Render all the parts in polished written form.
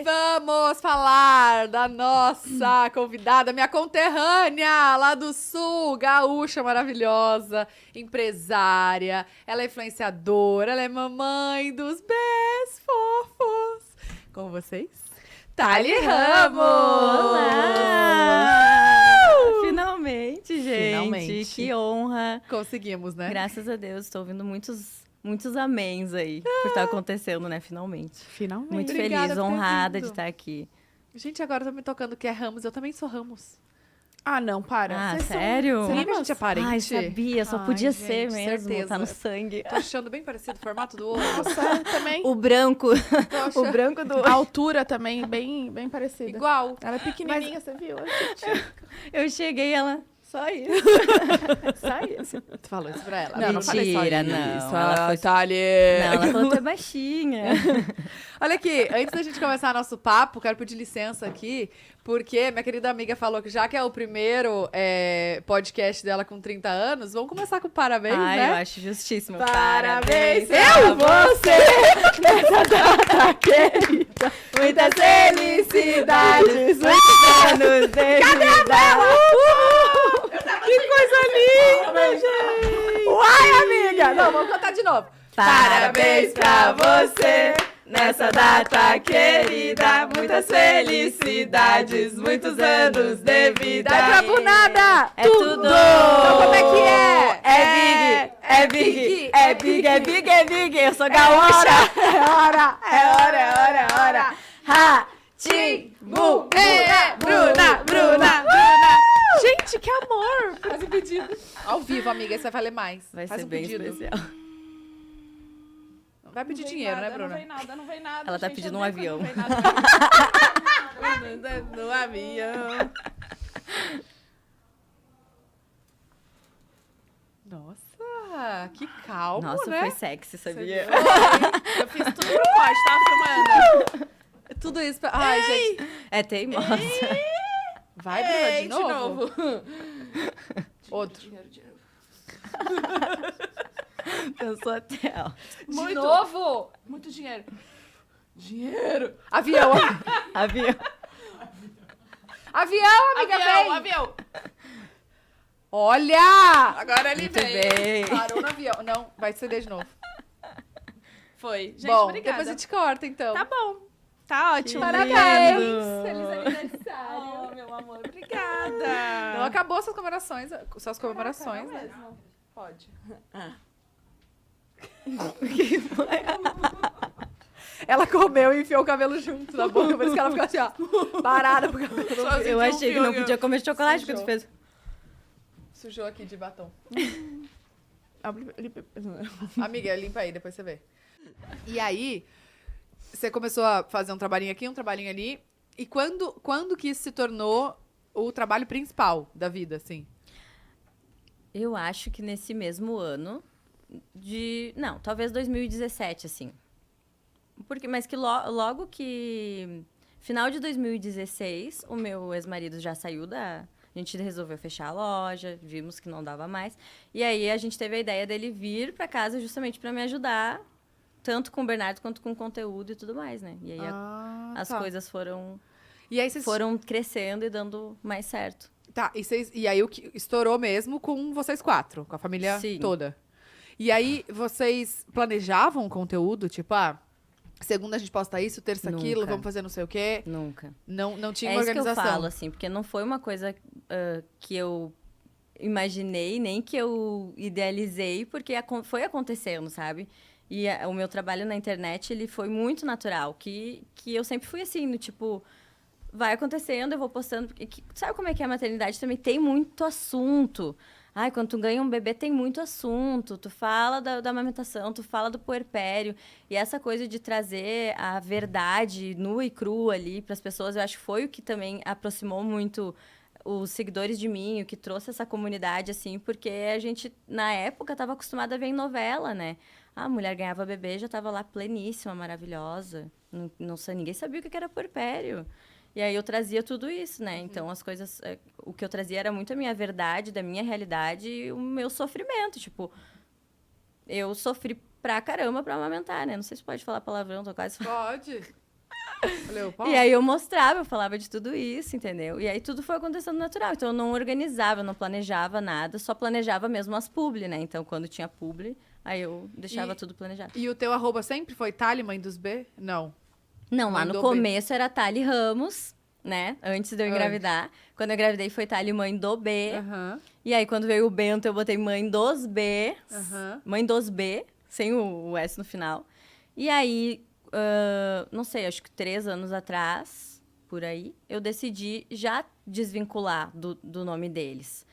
Vamos falar da nossa convidada, minha conterrânea lá do Sul, gaúcha maravilhosa, empresária, ela é influenciadora, ela é mamãe dos bebês fofos. Com vocês, Thali Ramos! Olá! Finalmente, gente! Finalmente. Que honra! Conseguimos, né? Graças a Deus, estou ouvindo muitos améns aí por estar acontecendo, né? Finalmente. Finalmente. Muito Obrigada feliz, por ter honrada vindo. de estar aqui. Gente, agora tá me tocando que é Ramos, eu também sou Ramos. Ah, não, para. Ah, Vocês são sério? Será que a gente é parente? Ai, sabia, só Ai, podia gente, ser mesmo, certeza. tá no sangue. Tô achando bem parecido o formato do ovo. Nossa, também. O branco, Tô achando o branco do... A altura também, bem parecida. igual. Ela é pequenininha, você viu? Eu cheguei, ela... Só isso. Só isso. Tu falou isso pra ela? Não, não falei só Mentira, isso. não. Ela foi... Thali. Não, ela falou que é baixinha. Olha aqui, antes da gente começar nosso papo, quero pedir licença aqui, porque minha querida amiga falou que já que é o primeiro podcast dela com 30 anos, vamos começar com parabéns, Ai, né? eu acho justíssimo. Parabéns Eu pra você nessa data querida. Muitas felicidades, muitos anos de vida. Que coisa linda, gente! Uai, amiga! Não, vamos cantar de novo. Parabéns pra você nessa data querida. Muitas felicidades, muitos anos de vida. Dá pra bunada! É tudo! Então como é que é? É big, é big, é big, é big. Eu sou gaúcha. É hora! Ha! Timbu! Bruna! Gente, que amor! Faz o pedido. Ao vivo, amiga, você vai valer mais. Vai Faz ser um bem pedido. especial. Não vai pedir dinheiro, né, Bruna? Não vem nada. Ela tá gente, pedindo eu um nem avião. Não vem nada. No avião. Nossa, que calmo, Nossa, né? foi sexy, sabia? Eu fiz tudo pro corte, tava filmando. Tudo isso pra... Ai, gente. É teimosa. Vai, Bruna, de De novo? novo. Outro. Pensou até, ó. De novo? Muito dinheiro. Avião. Avião. Avião, amiga, vem. Avião. Olha! Agora ele Muito veio. bem. Parou no avião. Não, vai ceder de novo. Foi. Gente, Bom, obrigada. depois a gente corta, então. Tá bom. Tá ótimo. Parabéns! lindo. Feliz aniversário! Oh, meu amor, obrigada. Não acabou suas comemorações, né? Mesmo. Pode. Ela comeu e enfiou o cabelo junto na boca, por isso que ela ficou assim, ó, parada pro cabelo. Eu achei que não podia comer chocolate quando Sujou. fez. Sujou aqui de batom. Amiga, limpa aí, depois você vê. E aí, você começou a fazer um trabalhinho aqui, um trabalhinho ali. E quando que isso se tornou o trabalho principal da vida, assim? Eu acho que nesse mesmo ano de... Não, talvez 2017, assim. Mas que logo que... Final de 2016, o meu ex-marido já saiu da... A gente resolveu fechar a loja, vimos que não dava mais. E aí a gente teve a ideia dele vir para casa justamente para me ajudar, tanto com o Bernardo quanto com conteúdo e tudo mais, né? E aí as coisas foram E aí vocês... crescendo e dando mais certo. Tá, e aí o que estourou mesmo com vocês quatro, com a família Sim. toda. E aí vocês planejavam o conteúdo, tipo, segunda a gente posta isso, terça aquilo, Nunca. vamos fazer não sei o quê. Nunca. Não tinha É uma isso que eu organização. falo, assim, porque não foi uma coisa que eu imaginei, nem que eu idealizei, porque foi acontecendo, sabe? E o meu trabalho na internet, ele foi muito natural, que eu sempre fui assim, no tipo... Vai acontecendo, eu vou postando... Sabe como é que é a maternidade? Também tem muito assunto. Ai, quando tu ganha um bebê, tem muito assunto. Tu fala da amamentação, tu fala do puerpério. E essa coisa de trazer a verdade nua e crua ali para as pessoas, eu acho que foi o que também aproximou muito os seguidores de mim, o que trouxe essa comunidade, assim, porque a gente, na época, estava acostumada a ver em novela, né? A mulher ganhava bebê, já estava lá pleníssima, maravilhosa. Ninguém sabia o que era puerpério. E aí eu trazia tudo isso, né? Então, as coisas... O que eu trazia era muito a minha verdade, da minha realidade e o meu sofrimento. Tipo, eu sofri pra caramba pra amamentar, né? Não sei se pode falar palavrão, tô quase falando. Pode. Falei, opa, E aí eu mostrava, eu falava de tudo isso, entendeu? E aí tudo foi acontecendo natural. Então eu não organizava, eu não planejava nada, só planejava mesmo as publi, né? Então quando tinha publi, aí eu deixava tudo planejado. E o teu arroba sempre foi Thali, mãe dos B? Não. Não, lá Mãe no do B. começo era Thali Ramos, né? Antes de eu engravidar. Quando eu engravidei foi Thali, mãe do B. Aham, E aí quando veio o Bento, eu botei mãe dos B. aham. Mãe dos B, sem o S no final. E aí, não sei, acho que 3 anos atrás, por aí, eu decidi já desvincular do nome deles.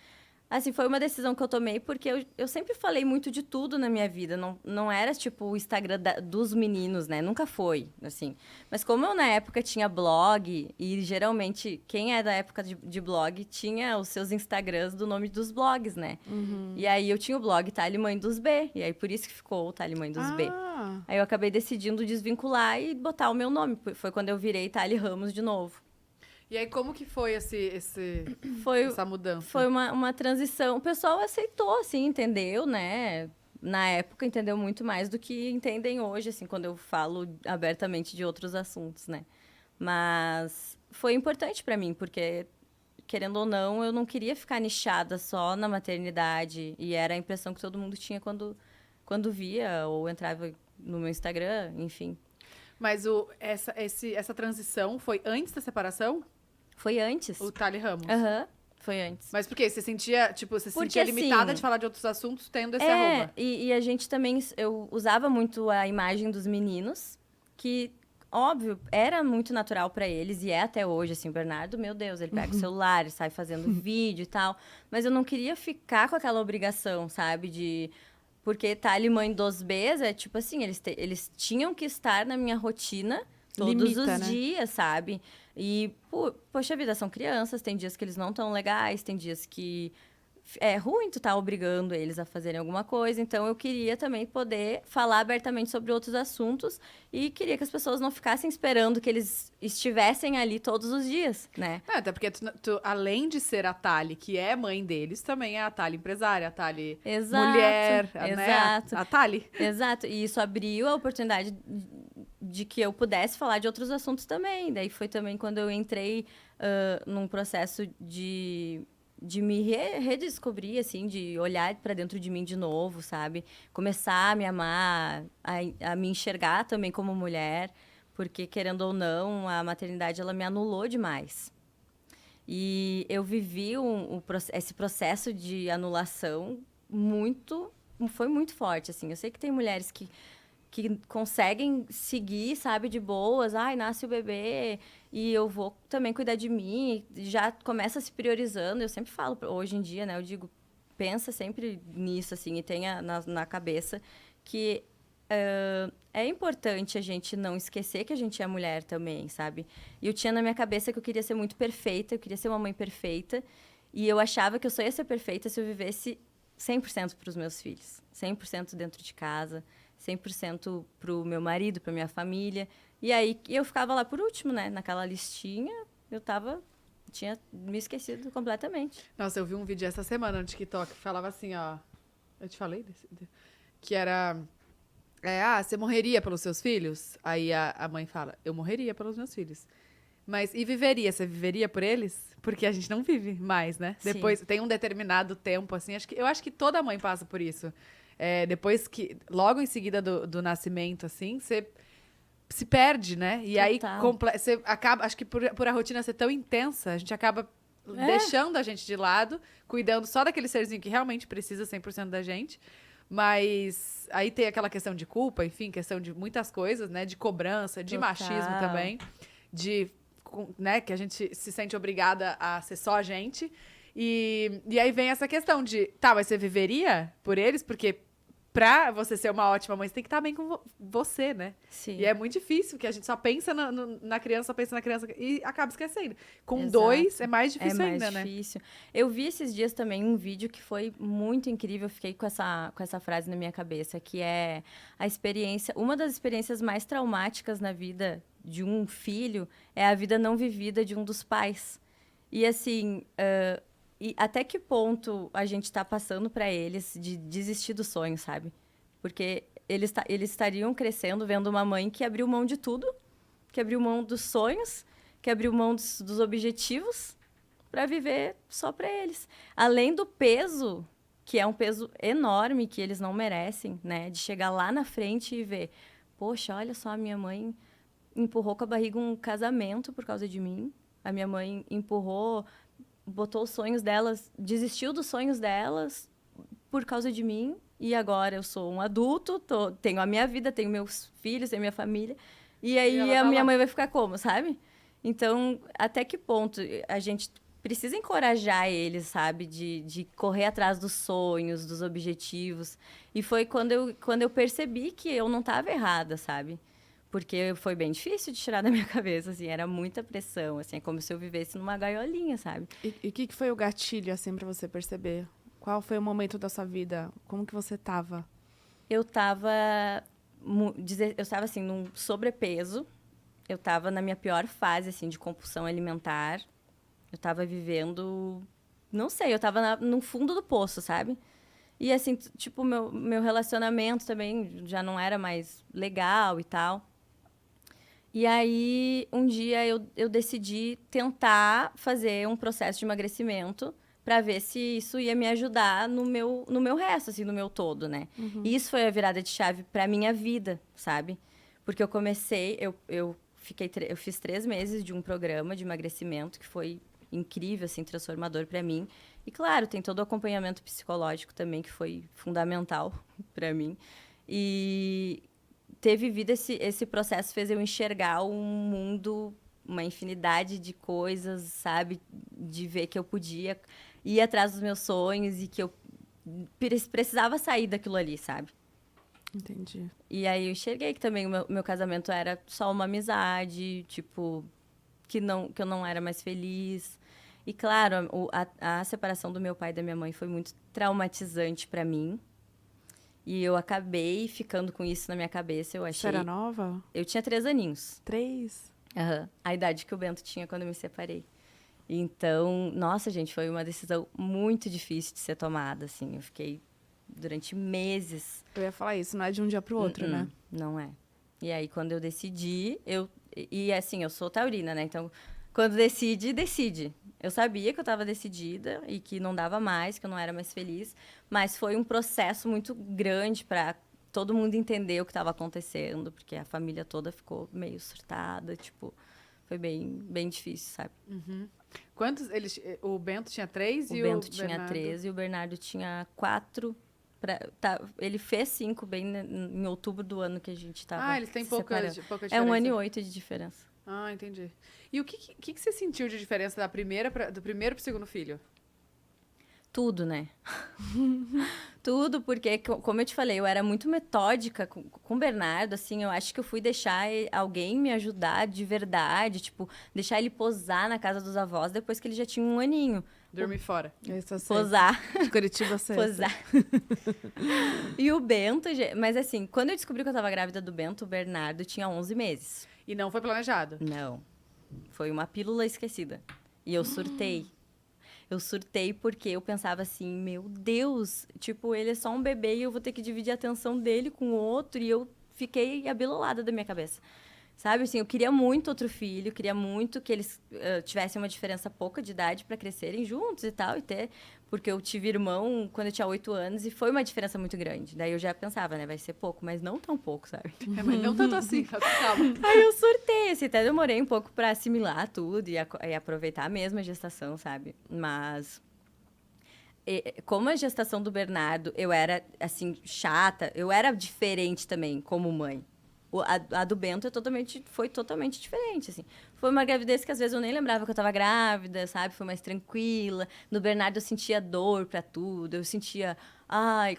Assim, foi uma decisão que eu tomei porque eu sempre falei muito de tudo na minha vida. Não era, tipo, o Instagram dos meninos, né? Nunca foi, assim. Mas como eu, na época, tinha blog, e geralmente, quem é da época de blog, tinha os seus Instagrams do nome dos blogs, né? E aí, eu tinha o blog Thali Mãe dos B. E aí, por isso que ficou o Thali Mãe dos B. Ah, Aí, eu acabei decidindo desvincular e botar o meu nome. Foi quando eu virei Thali Ramos de novo. e aí, como que foi Foi, essa mudança? Foi uma transição. O pessoal aceitou, assim, entendeu, né? Na época, entendeu muito mais do que entendem hoje, assim, quando eu falo abertamente de outros assuntos, né? Mas foi importante pra mim, porque, querendo ou não, eu não queria ficar nichada só na maternidade. E era a impressão que todo mundo tinha quando via ou entrava no meu Instagram, enfim. Mas essa transição foi antes da separação? Foi antes. O Thali Ramos? Aham, foi antes. Mas por quê? Você sentia, tipo, você se Porque, sentia limitada assim, de falar de outros assuntos tendo esse arroba? E a gente também, eu usava muito a imagem dos meninos, que, óbvio, era muito natural pra eles, e é até hoje, assim, o Bernardo, meu Deus, ele pega o celular, ele sai fazendo vídeo e tal, mas eu não queria ficar com aquela obrigação, sabe, porque Thali mãe dos Bs é tipo assim, eles tinham que estar na minha rotina todos Limita, os né? dias, sabe? E, poxa vida, são crianças, tem dias que eles não estão legais, tem dias que é ruim tu tá obrigando eles a fazerem alguma coisa. Então, eu queria também poder falar abertamente sobre outros assuntos e queria que as pessoas não ficassem esperando que eles estivessem ali todos os dias, né? Não, até porque além de ser a Thali, que é mãe deles, também é a Thali empresária, a Thali Exato, mulher, exato. né? A Thali. Exato, e isso abriu a oportunidade de que eu pudesse falar de outros assuntos também. Daí foi também quando eu entrei num processo de me redescobrir, assim, de olhar para dentro de mim de novo, sabe? Começar a me amar, a me enxergar também como mulher, porque, querendo ou não, a maternidade, ela me anulou demais. E eu vivi esse processo de anulação foi muito forte, assim. Eu sei que tem mulheres que conseguem seguir, sabe, de boas. Ai, nasce o bebê e eu vou também cuidar de mim. Já começa se priorizando. Eu sempre falo, hoje em dia, né? Eu digo, pensa sempre nisso, assim, e tenha na cabeça que é importante a gente não esquecer que a gente é mulher também, sabe? E eu tinha na minha cabeça que eu queria ser muito perfeita, eu queria ser uma mãe perfeita. E eu achava que eu só ia ser perfeita se eu vivesse 100% para os meus filhos. 100% dentro de casa. 100% pro meu marido, pra minha família. E aí, eu ficava lá por último, né? Naquela listinha, tinha me esquecido completamente. Nossa, eu vi um vídeo essa semana no TikTok que falava assim, ó. Eu te falei desse? Que era. Você morreria pelos seus filhos? Aí a mãe fala, eu morreria pelos meus filhos. Mas, e viveria? Você viveria por eles? Porque a gente não vive mais, né? Sim. Depois, tem um determinado tempo, assim, eu acho que toda mãe passa por isso. Depois que, logo em seguida do nascimento, assim, você se perde, né? E aí, você acaba, acho que por a rotina ser tão intensa, a gente acaba deixando a gente de lado, cuidando só daquele serzinho que realmente precisa 100% da gente. Mas aí tem aquela questão de culpa, enfim, questão de muitas coisas, né? De cobrança, de machismo também, né? Que a gente se sente obrigada a ser só a gente. E aí vem essa questão de, mas você viveria por eles? Porque pra você ser uma ótima mãe, você tem que estar bem com você, né? Sim. E é muito difícil, porque a gente só pensa na criança, só pensa na criança e acaba esquecendo. Com Exato. 2 é mais difícil mais ainda, difícil. Eu vi esses dias também um vídeo que foi muito incrível, eu fiquei com essa frase na minha cabeça, que é uma das experiências mais traumáticas na vida de um filho é a vida não vivida de um dos pais. E assim, e até que ponto a gente está passando para eles de desistir do sonho, sabe? Porque eles estariam crescendo vendo uma mãe que abriu mão de tudo, que abriu mão dos sonhos, que abriu mão dos objetivos para viver só para eles. Além do peso, que é um peso enorme que eles não merecem, né? De chegar lá na frente e ver, poxa, olha só, a minha mãe empurrou com a barriga um casamento por causa de mim. A minha mãe empurrou, botou os sonhos delas, desistiu dos sonhos delas por causa de mim. E agora eu sou um adulto, tenho a minha vida, tenho meus filhos, tenho minha família. E aí ela a tá minha lá. mãe vai ficar como, sabe? Então, até que ponto a gente precisa encorajar eles, sabe? De correr atrás dos sonhos, dos objetivos. E foi quando eu percebi que eu não estava errada, sabe? Porque foi bem difícil de tirar da minha cabeça, assim. Era muita pressão, assim. É como se eu vivesse numa gaiolinha, sabe? E o que foi o gatilho, assim, pra você perceber? Qual foi o momento da sua vida? Como que você tava? Eu estava assim, num sobrepeso. Eu estava na minha pior fase, assim, de compulsão alimentar. Eu estava vivendo... Não sei, eu estava no fundo do poço, sabe? E, assim, tipo, meu relacionamento também já não era mais legal e tal. E aí, um dia, eu decidi tentar fazer um processo de emagrecimento para ver se isso ia me ajudar no meu resto, assim, no meu todo, né? E isso foi a virada de chave para minha vida, sabe? Porque eu comecei, eu fiz 3 meses de um programa de emagrecimento que foi incrível, assim, transformador para mim. E, claro, tem todo o acompanhamento psicológico também, que foi fundamental para mim. E ter vivido esse processo fez eu enxergar um mundo, uma infinidade de coisas, sabe? De ver que eu podia ir atrás dos meus sonhos e que eu precisava sair daquilo ali, sabe? Entendi. E aí eu enxerguei que também o meu casamento era só uma amizade, tipo, que eu não era mais feliz. E, claro, a separação do meu pai e da minha mãe foi muito traumatizante para mim. E eu acabei ficando com isso na minha cabeça, eu Você achei... era nova? Eu tinha 3 aninhos. 3? Aham. A idade que o Bento tinha quando eu me separei. Então, nossa, gente, foi uma decisão muito difícil de ser tomada, assim. Eu fiquei durante meses. Eu ia falar isso, não é de um dia pro outro, né? Não é. E aí, quando eu decidi, E assim, eu sou taurina, né? Então, quando decide. Eu sabia que eu estava decidida e que não dava mais, que eu não era mais feliz. Mas foi um processo muito grande para todo mundo entender o que estava acontecendo. Porque a família toda ficou meio surtada, tipo... Foi bem, bem difícil, sabe? Quantos eles... O Bento tinha 3 O e Bento o tinha Bernardo... 13 e o Bernardo tinha 4. Ele fez 5 bem em outubro do ano que a gente estava. Ah, eles têm pouca diferença. É 1 ano e 8 de diferença. Ah, entendi. E o que você sentiu de diferença do primeiro pro segundo filho? Tudo, né? Tudo, porque, como eu te falei, eu era muito metódica com o Bernardo, assim, eu acho que eu fui deixar alguém me ajudar de verdade, tipo, deixar ele posar na casa dos avós depois que ele já tinha 1 aninho. Dormir fora. Isso eu sei. Posar. De Curitiba, você. Posar. E o Bento, mas assim, quando eu descobri que eu tava grávida do Bento, o Bernardo tinha 11 meses. E não foi planejado? Não. Foi uma pílula esquecida. E eu surtei. Eu surtei porque eu pensava assim, meu Deus, tipo, ele é só um bebê e eu vou ter que dividir a atenção dele com o outro. E eu fiquei abilolada da minha cabeça. Sabe, assim, eu queria muito outro filho, queria muito que eles tivessem uma diferença pouca de idade para crescerem juntos e tal, porque eu tive irmão quando eu tinha 8 anos e foi uma diferença muito grande. Daí eu já pensava, né, vai ser pouco, mas não tão pouco, sabe? Mas não tanto assim, calma. Aí eu surtei, assim, até demorei um pouco para assimilar tudo e aproveitar mesmo a gestação, sabe? Mas como a gestação do Bernardo, eu era, assim, chata, eu era diferente também como mãe. A do Bento foi totalmente diferente, assim. Foi uma gravidez que às vezes eu nem lembrava que eu estava grávida, sabe? Foi mais tranquila. No Bernardo eu sentia dor para tudo. Eu sentia,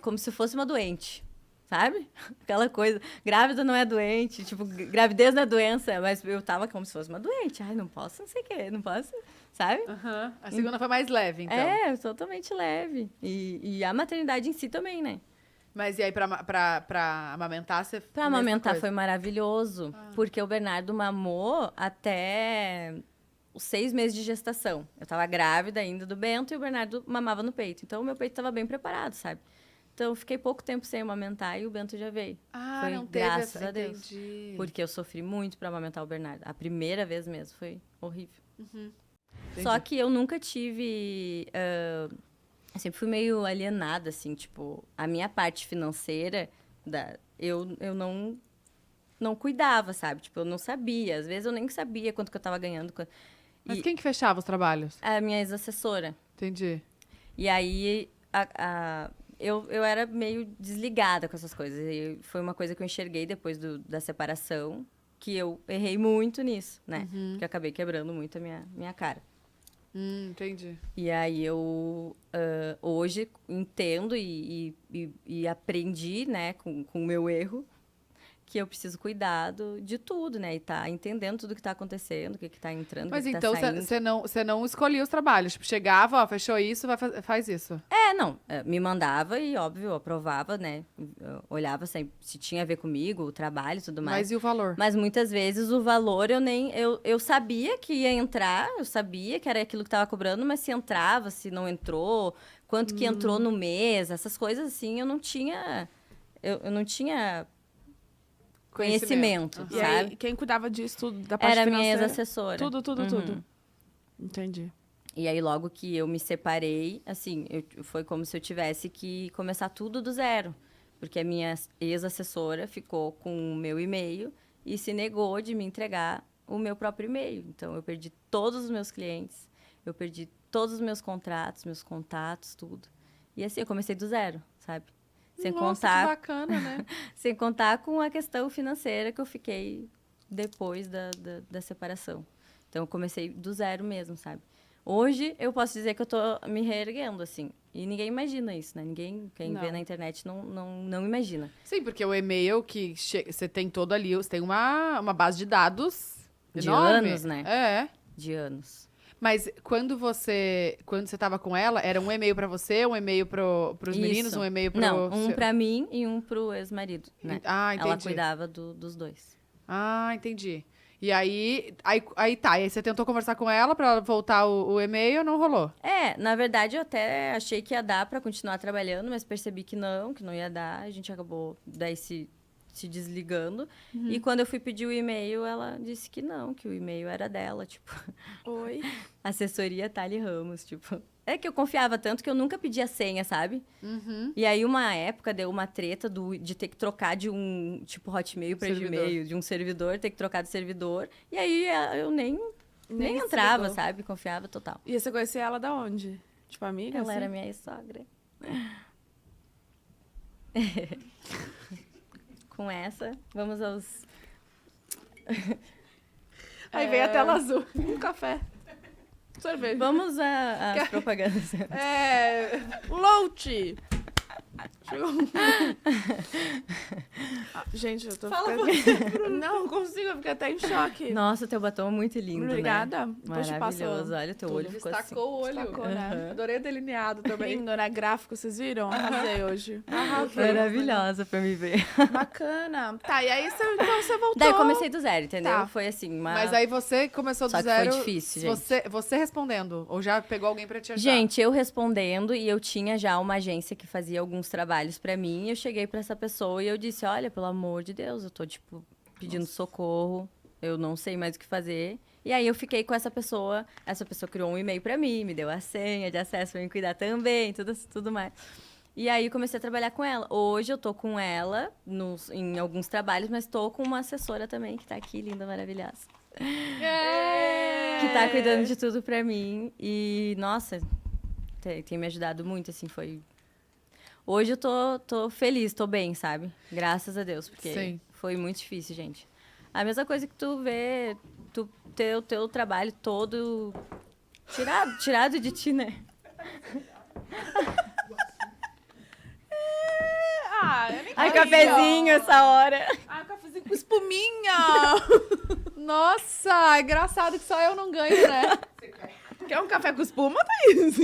como se eu fosse uma doente, sabe? Aquela coisa, grávida não é doente, tipo, gravidez não é doença, mas eu tava como se fosse uma doente. Ai, não posso, não sei o quê, não posso, sabe? A segunda foi mais leve, então. É, totalmente leve. E a maternidade em si também, né? Mas e aí, pra amamentar, você... Pra amamentar foi maravilhoso, porque o Bernardo mamou até os 6 meses de gestação. Eu tava grávida ainda do Bento e o Bernardo mamava no peito. Então, o meu peito tava bem preparado, sabe? Então, eu fiquei pouco tempo sem amamentar e o Bento já veio. Ah, Foi não teve graças essa... a Deus. Entendi. Porque eu sofri muito pra amamentar o Bernardo. A primeira vez mesmo foi horrível. Entendi. Só que eu nunca tive... eu sempre fui meio alienada, assim, tipo... A minha parte financeira, eu não cuidava, sabe? Tipo, eu não sabia. Às vezes eu nem sabia quanto que eu tava ganhando. Mas E quem que fechava os trabalhos? a minha ex-assessora. Entendi. E aí, eu era meio desligada com essas coisas. E foi uma coisa que eu enxerguei depois da separação, que eu errei muito nisso, né? Que eu acabei quebrando muito a minha cara. Entendi. E aí eu hoje entendo e aprendi, né, com o meu erro, que eu preciso cuidar de tudo, né? E tá entendendo tudo que tá acontecendo, o que tá entrando, Mas o que então tá saindo. você não escolhia os trabalhos. Tipo, chegava, ó, fechou isso, faz isso. Me mandava e, óbvio, eu aprovava, né? Eu olhava se tinha a ver comigo, o trabalho e tudo mais. Mas e o valor? Mas muitas vezes o valor eu sabia que ia entrar, eu sabia que era aquilo que tava cobrando, mas se entrava, se não entrou, quanto que entrou no mês, essas coisas assim, eu não tinha conhecimento, E sabe? aí, quem cuidava disso tudo, da parte Era a minha financeira? ex-assessora. Tudo, tudo, Uhum. tudo. Entendi. E aí, logo que eu me separei, assim, foi como se eu tivesse que começar tudo do zero. Porque a minha ex-assessora ficou com o meu e-mail e se negou de me entregar o meu próprio e-mail. Então, eu perdi todos os meus clientes, eu perdi todos os meus contratos, meus contatos, tudo. E assim, eu comecei do zero, sabe? Sem Nossa, contar que bacana, né? sem contar com a questão financeira que eu fiquei depois da separação. Então, eu comecei do zero mesmo, sabe? Hoje, eu posso dizer que eu tô me reerguendo, assim. E ninguém imagina isso, né? Quem Não. vê na internet não imagina. Sim, porque o e-mail que você tem todo ali, você tem uma base de dados De enorme. anos, né? É. De anos. Mas quando você tava com ela, era um e-mail pra você, um e-mail pros meninos, Isso. um e-mail pro... Não, um pra mim e um pro ex-marido, né? Ah, entendi. Ela cuidava dos dois. Ah, entendi. E aí tá, e aí você tentou conversar com ela pra voltar o e-mail, não rolou? Na verdade, eu até achei que ia dar pra continuar trabalhando, mas percebi que não ia dar. A gente acabou daí se desligando. E quando eu fui pedir o e-mail, ela disse que não, que o e-mail era dela, tipo... Oi? Assessoria Thali Ramos, tipo... É que eu confiava tanto que eu nunca pedi a senha, sabe? Uhum. E aí, uma época, deu uma treta de ter que trocar de um, tipo, Hotmail pra Servidor. Gmail, de um servidor, ter que trocar de servidor. E aí, eu nem Nem se entrava, ligou. sabe? Confiava total. E você conhecia ela da onde? Tipo, amiga? Ela assim? era minha ex-sogra. Com essa, vamos aos... Aí veio a tela azul. Um café. Sorvete. Vamos às propagandas. Lote! Chegou. Gente, eu tô ficando... Não consigo, eu fiquei até em choque. Nossa, teu batom é muito lindo, Obrigada. né? Depois te passo. Maravilhoso. Olha, teu olho ficou assim. Destacou o olho. Destacou, né? Aham. Adorei o delineado também. Lindo, né? Gráfico, vocês viram? Arrasei hoje. Maravilhosa pra me ver. Bacana. Tá, e aí então você voltou. Daí eu comecei do zero, entendeu? Tá. Foi assim, uma... Mas aí você começou do Só que zero... foi difícil, gente. Você respondendo, ou já pegou alguém pra te ajudar? Gente, eu respondendo, e eu tinha já uma agência que fazia alguns trabalhos pra mim, e eu cheguei pra essa pessoa e eu disse, olha, pelo amor de Deus, eu tô, tipo, pedindo socorro, eu não sei mais o que fazer. E aí eu fiquei com essa pessoa criou um e-mail pra mim, me deu a senha de acesso pra me cuidar também, tudo mais. E aí eu comecei a trabalhar com ela. Hoje eu tô com ela em alguns trabalhos, mas tô com uma assessora também, que tá aqui, linda, maravilhosa. Que tá cuidando de tudo pra mim. E, nossa, tem me ajudado muito, assim, foi... Hoje eu tô feliz, tô bem, sabe? Graças a Deus, porque Sim. foi muito difícil, gente. A mesma coisa que tu vê, tu ter o teu trabalho todo tirado de ti, né? Eu nem Ai, queria. cafezinho essa hora. Cafezinho com espuminha. Nossa, é engraçado que só eu não ganho, né? Quer um café com espuma, Thaís?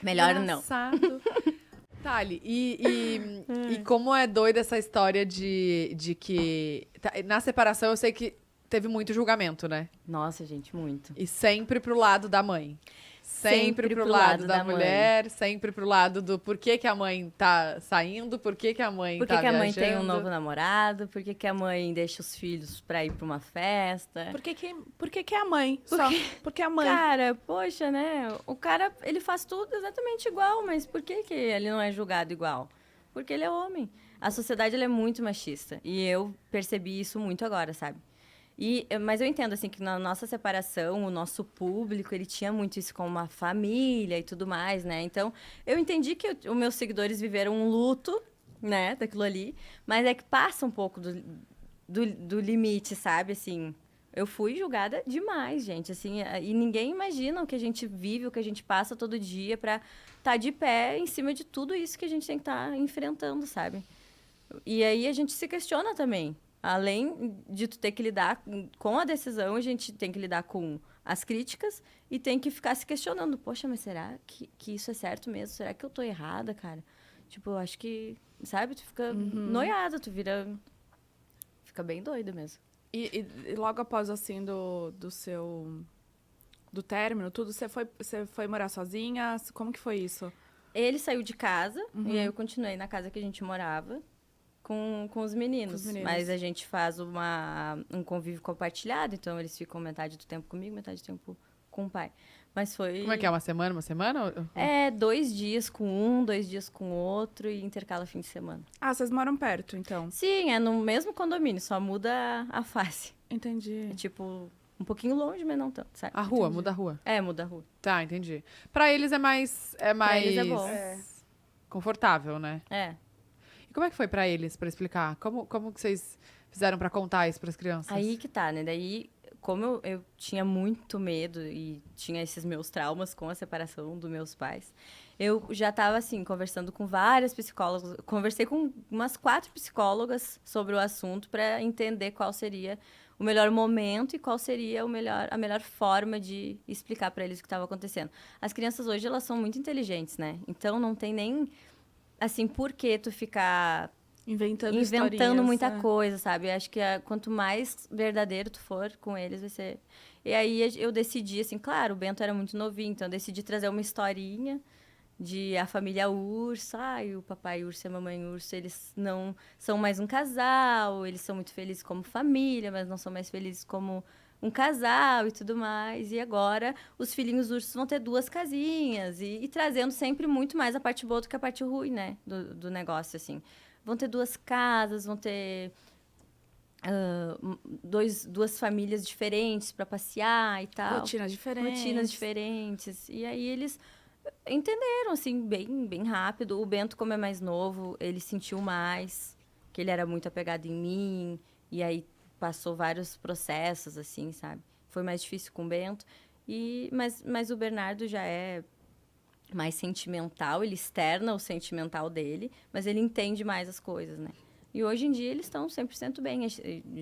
Melhor não. Engraçado. Thali, e como é doida essa história de que... Na separação eu sei que teve muito julgamento, né? Nossa, gente, muito. E sempre pro lado da mãe. Sempre pro lado da mulher, sempre pro lado do por que a mãe tá saindo, por que a mãe Por tá que que a mãe tem um viajando. novo namorado? Por que que a mãe deixa os filhos pra ir pra uma festa? Por que é a mãe? Só. Porque é a mãe. Cara, poxa, né? O cara, ele faz tudo exatamente igual, mas por que que ele não é julgado igual? Porque ele é homem. A sociedade, ela é muito machista. E eu percebi isso muito agora, sabe? Mas eu entendo, assim, que na nossa separação, o nosso público, ele tinha muito isso com uma família e tudo mais, né? Então, eu entendi que os meus seguidores viveram um luto, né, daquilo ali. Mas é que passa um pouco do limite, sabe? Assim, eu fui julgada demais, gente, assim. E ninguém imagina o que a gente vive, o que a gente passa todo dia pra estar de pé em cima de tudo isso que a gente tem que estar enfrentando, sabe? E aí a gente se questiona também. Além de tu ter que lidar com a decisão, a gente tem que lidar com as críticas e tem que ficar se questionando. Poxa, mas será que isso é certo mesmo? Será que eu tô errada, cara? Tipo, eu acho que, sabe? Tu fica noiada, tu vira... Fica bem doida mesmo. E logo após, assim, do seu... Do término, tudo, você foi morar sozinha? Como que foi isso? Ele saiu de casa e aí eu continuei na casa que a gente morava com os meninos. Com os meninos. Mas a gente faz um convívio compartilhado, então eles ficam metade do tempo comigo, metade do tempo com o pai. Mas foi... Como é que é? Uma semana? Uma semana? É, 2 dias com um, 2 dias com o outro e intercala fim de semana. Ah, vocês moram perto, então. Sim, é no mesmo condomínio, só muda a face. Entendi. É tipo, um pouquinho longe, mas não tanto, sabe? A rua, muda a rua. É, muda a rua. Tá, entendi. Pra eles é mais eles é bom. confortável, né? É. E como é que foi pra eles, pra explicar? Como que vocês fizeram pra contar isso pras crianças? Aí que tá, né? Daí, como eu tinha muito medo e tinha esses meus traumas com a separação dos meus pais, eu já tava, assim, conversando com várias psicólogas. Conversei com umas 4 psicólogas sobre o assunto pra entender qual seria o melhor momento e qual seria a melhor forma de explicar pra eles o que estava acontecendo. As crianças hoje, elas são muito inteligentes, né? Então, não tem nem, assim, por que tu ficar Inventando muita historinhas, coisa, sabe? Acho que quanto mais verdadeiro tu for com eles, vai ser... E aí eu decidi, assim, claro, o Bento era muito novinho, então eu decidi trazer uma historinha de a família Urso. Ai, o papai Urso e a mamãe Urso, eles não são mais um casal, eles são muito felizes como família, mas não são mais felizes como um casal e tudo mais. E agora os filhinhos ursos vão ter 2 casinhas e trazendo sempre muito mais a parte boa do que a parte ruim, né? Do negócio, assim. Vão ter 2 casas, vão ter 2 famílias diferentes para passear e tal. Rotinas diferentes. Rotinas diferentes. E aí eles entenderam, assim, bem rápido. O Bento, como é mais novo, ele sentiu mais que ele era muito apegado em mim. E aí passou vários processos, assim, sabe? Foi mais difícil com o Bento. Mas o Bernardo já é mais sentimental, ele externa o sentimental dele, mas ele entende mais as coisas, né? E hoje em dia eles estão 100% bem,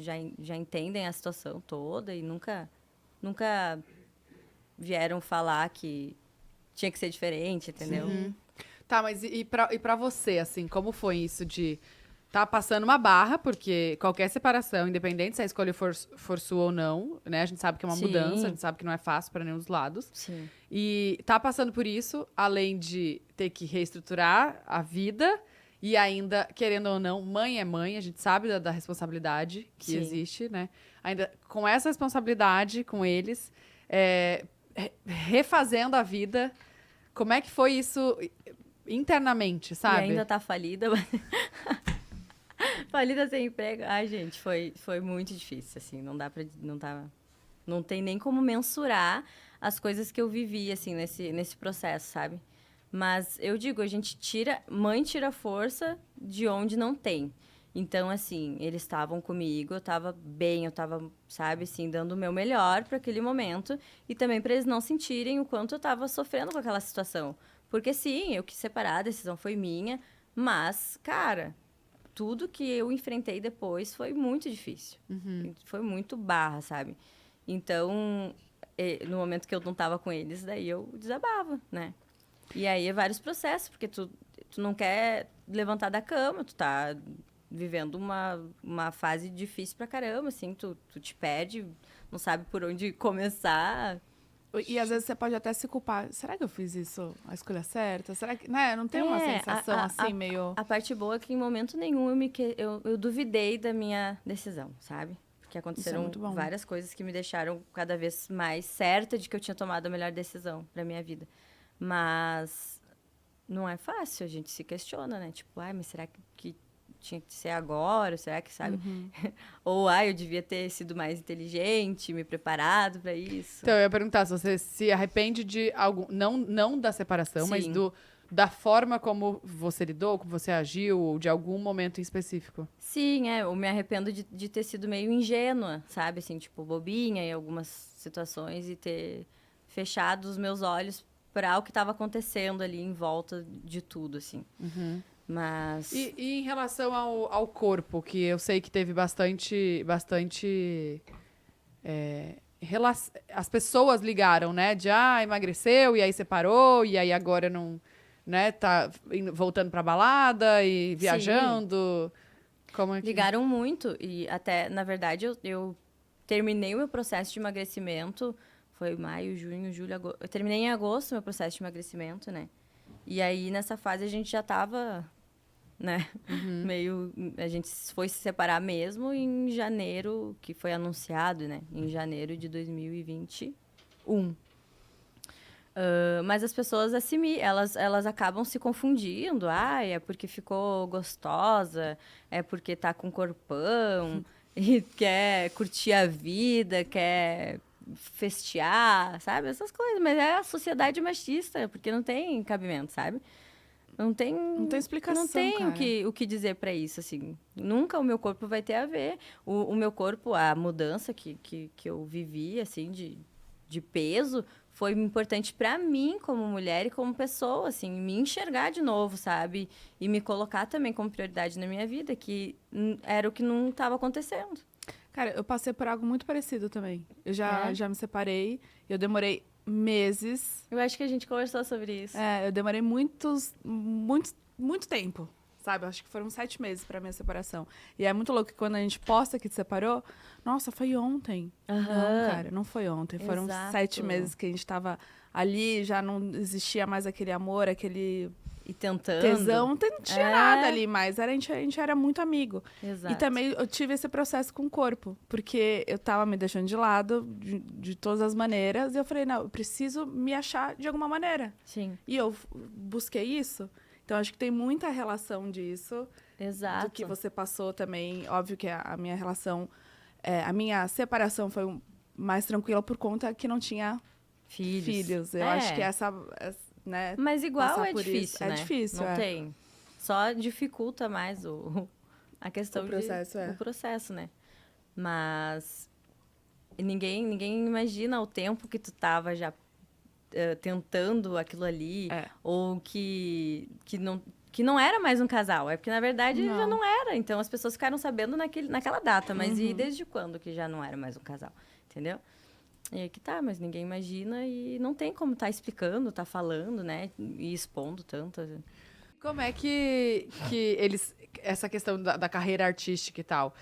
já entendem a situação toda e nunca vieram falar que tinha que ser diferente, entendeu? Tá, mas e pra você, assim, como foi isso de tá passando uma barra, porque qualquer separação, independente se a escolha for sua ou não, né? A gente sabe que é uma Sim. mudança, a gente sabe que não é fácil para nenhum dos lados. Sim. E tá passando por isso, além de ter que reestruturar a vida e ainda, querendo ou não, mãe é mãe, a gente sabe da responsabilidade que Sim. existe, né? Ainda com essa responsabilidade com eles, refazendo a vida, como é que foi isso internamente, sabe? E ainda tá falida. Falida sem emprego. Ai, gente, foi muito difícil, assim. Não tem nem como mensurar as coisas que eu vivi, assim, nesse processo, sabe? Mas eu digo, mãe tira força de onde não tem. Então, assim, eles estavam comigo, eu tava bem, eu tava, sabe, assim, dando o meu melhor para aquele momento. E também para eles não sentirem o quanto eu tava sofrendo com aquela situação. Porque, sim, eu quis separar, a decisão foi minha. Mas, cara, tudo que eu enfrentei depois foi muito difícil. Foi muito barra, sabe? Então, no momento que eu não tava com eles, daí eu desabava, né? E aí é vários processos, porque tu não quer levantar da cama, tu tá vivendo uma fase difícil pra caramba, assim, tu te perde, não sabe por onde começar. E às vezes você pode até se culpar. Será que eu fiz isso, a escolha certa? Será que, né? Não tem uma sensação assim, meio... A parte boa é que em momento nenhum eu duvidei da minha decisão, sabe? Porque aconteceram muito bom. várias coisas que me deixaram cada vez mais certa de que eu tinha tomado a melhor decisão pra minha vida. Mas não é fácil, a gente se questiona, né? Tipo, ai, mas será que tinha que ser agora? Será que, sabe? Ou, ai, eu devia ter sido mais inteligente, me preparado pra isso. Então, eu ia perguntar se você se arrepende de algum... Não da separação, mas Sim. da forma como você lidou, como você agiu, ou de algum momento em específico. Sim, eu me arrependo de ter sido meio ingênua, sabe? Assim, tipo, bobinha em algumas situações e ter fechado os meus olhos para o que estava acontecendo ali em volta de tudo, assim. Mas... E em relação ao corpo, que eu sei que teve bastante as pessoas ligaram, né? De, emagreceu, e aí separou, e aí agora não... Né, tá voltando pra balada e viajando. Como é que... Ligaram muito e até, na verdade, eu terminei o meu processo de emagrecimento, foi maio, junho, julho, agosto. Eu terminei em agosto o meu processo de emagrecimento, né? E aí, nessa fase, a gente já tava, né, meio... A gente foi se separar mesmo em janeiro, que foi anunciado, né? Em janeiro de 2021. Mas as pessoas elas acabam se confundindo. É porque ficou gostosa, é porque tá com corpão, e quer curtir a vida, quer festear, sabe? Essas coisas. Mas é a sociedade machista, porque não tem cabimento, sabe? Não tem explicação, não tem cara. o que dizer pra isso, assim. Nunca o meu corpo vai ter a ver. O meu corpo, a mudança que eu vivi, assim, de peso... foi importante pra mim como mulher e como pessoa, assim, me enxergar de novo, sabe? E me colocar também como prioridade na minha vida, que era o que não estava acontecendo. Cara, eu passei por algo muito parecido também. Eu já me separei, eu demorei meses. Eu acho que a gente conversou sobre isso. Eu demorei muito tempo, sabe? Eu acho que foram 7 meses pra minha separação. E é muito louco que quando a gente posta que te separou, nossa, foi ontem. Não, cara, não foi ontem. Foram Exato. 7 meses que a gente tava ali, já não existia mais aquele amor, aquele E tentando. tesão. Não tinha nada ali mais. A gente era muito amigo. Exato. E também eu tive esse processo com o corpo, porque eu tava me deixando de lado de todas as maneiras. E eu falei, não, eu preciso me achar de alguma maneira. Sim, E eu busquei isso. Então, acho que tem muita relação disso. exato. Do que você passou também. Óbvio que a minha relação... a minha separação foi mais tranquila por conta que não tinha filhos. Eu acho que né? Mas igual passar é por difícil, isso. né? É difícil, Não tem. Só dificulta mais a questão O processo, o processo, né? Mas ninguém imagina o tempo que tu tava já tentando aquilo ali, ou que não era mais um casal. É porque, na verdade, já não era. Então, as pessoas ficaram sabendo naquela data. Mas e desde quando que já não era mais um casal? Entendeu? E aí que tá, mas ninguém imagina e não tem como tá explicando, tá falando, né? E expondo tanto. Como é que eles... Essa questão da carreira artística e tal,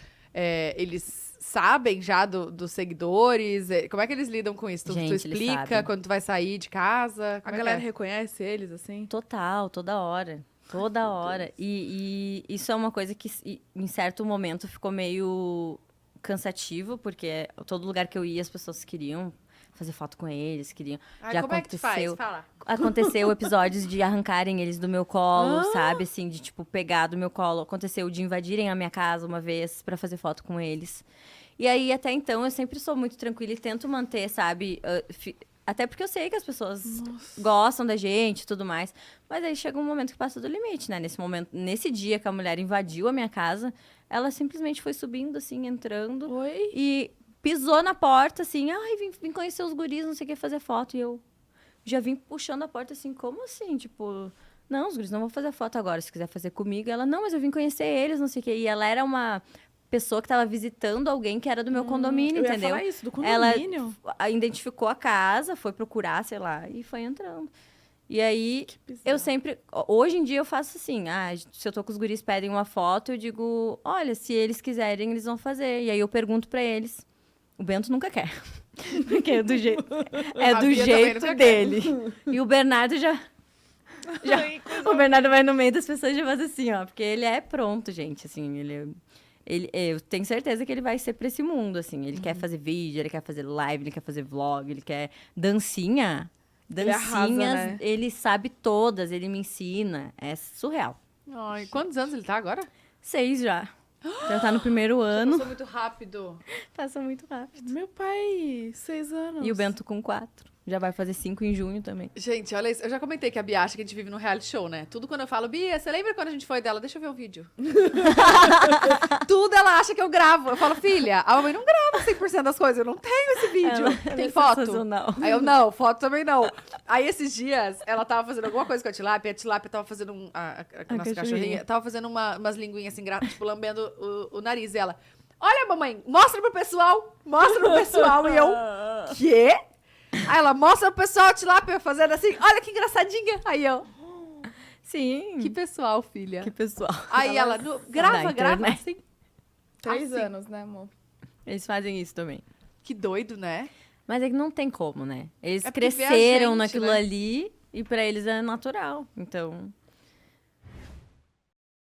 eles sabem já dos seguidores? Como é que eles lidam com isso? Tu Gente, eles explica sabem. quando tu vai sair de casa? A Como é galera que é? reconhece eles, assim? Total, toda hora. Toda hora. E isso é uma coisa que, em certo momento, ficou meio cansativo, porque todo lugar que eu ia, as pessoas queriam fazer foto com eles, queriam... Já como é que tu faz? aconteceu... Fala. Aconteceu episódios de arrancarem eles do meu colo, sabe? Assim, de, tipo, pegar do meu colo. Aconteceu de invadirem a minha casa uma vez pra fazer foto com eles. E aí, até então, eu sempre sou muito tranquila e tento manter, sabe? Até porque eu sei que as pessoas gostam da gente e tudo mais. Mas aí chega um momento que passa do limite, né? Nesse dia que a mulher invadiu a minha casa, ela simplesmente foi subindo, assim, entrando. Oi? E pisou na porta, assim. Ai, vim conhecer os guris, não sei o que, fazer foto. E eu já vim puxando a porta, assim, como assim? Tipo, não, os guris não vão fazer foto agora. Se quiser fazer comigo, ela, não, mas eu vim conhecer eles, não sei o que. E ela era uma pessoa que estava visitando alguém que era do meu condomínio, Eu ia entendeu? falar isso, do Ela condomínio. identificou a casa, foi procurar, sei lá, e foi entrando. E aí, bizarro. eu sempre... Hoje em dia, eu faço assim, se eu tô com os guris pedem uma foto, eu digo, olha, se eles quiserem, eles vão fazer. E aí, eu pergunto pra eles. O Bento nunca quer. Porque é do jeito, A do Bia também jeito não quer. dele. E o Bernardo já... O Bernardo vai no meio das pessoas e já faz assim, ó. Porque ele é pronto, gente, assim, eu tenho certeza que ele vai ser pra esse mundo, assim. Ele quer fazer vídeo, ele quer fazer live, ele quer fazer vlog, ele quer dancinha. Ele arrasa, Dancinhas, né? ele sabe todas, ele me ensina. É surreal. Ai, quantos anos ele tá agora? 6 já. Já tá no primeiro ano. Passou muito rápido. Passa muito rápido. Meu pai, 6 anos. E o Bento com 4. Já vai fazer 5 em junho também. Gente, olha isso. Eu já comentei que a Bia acha que a gente vive num reality show, né? Tudo quando eu falo, Bia, você lembra quando a gente foi dela? Deixa eu ver o vídeo. Tudo ela acha que eu gravo. Eu falo, filha, a mamãe não grava 100% das coisas. Eu não tenho esse vídeo. Ela Tem é foto? sensacional. Aí eu, não, foto também não. Aí esses dias, ela tava fazendo alguma coisa com a tilápia tava fazendo a nossa cachorrinha, tava fazendo umas linguinhas assim, tipo, lambendo o nariz. E ela, olha, mamãe, mostra pro pessoal. E eu, quê? Aí ela, mostra pro pessoal a tilápia fazendo assim, olha que engraçadinha. Aí eu, Sim. que pessoal, filha. Que pessoal. Aí ela, grava internet. assim. 3 assim. anos, né, amor? Eles fazem isso também. Que doido, né? Mas é que não tem como, né? Eles É porque vê a cresceram gente, naquilo né? ali e pra eles é natural. Então,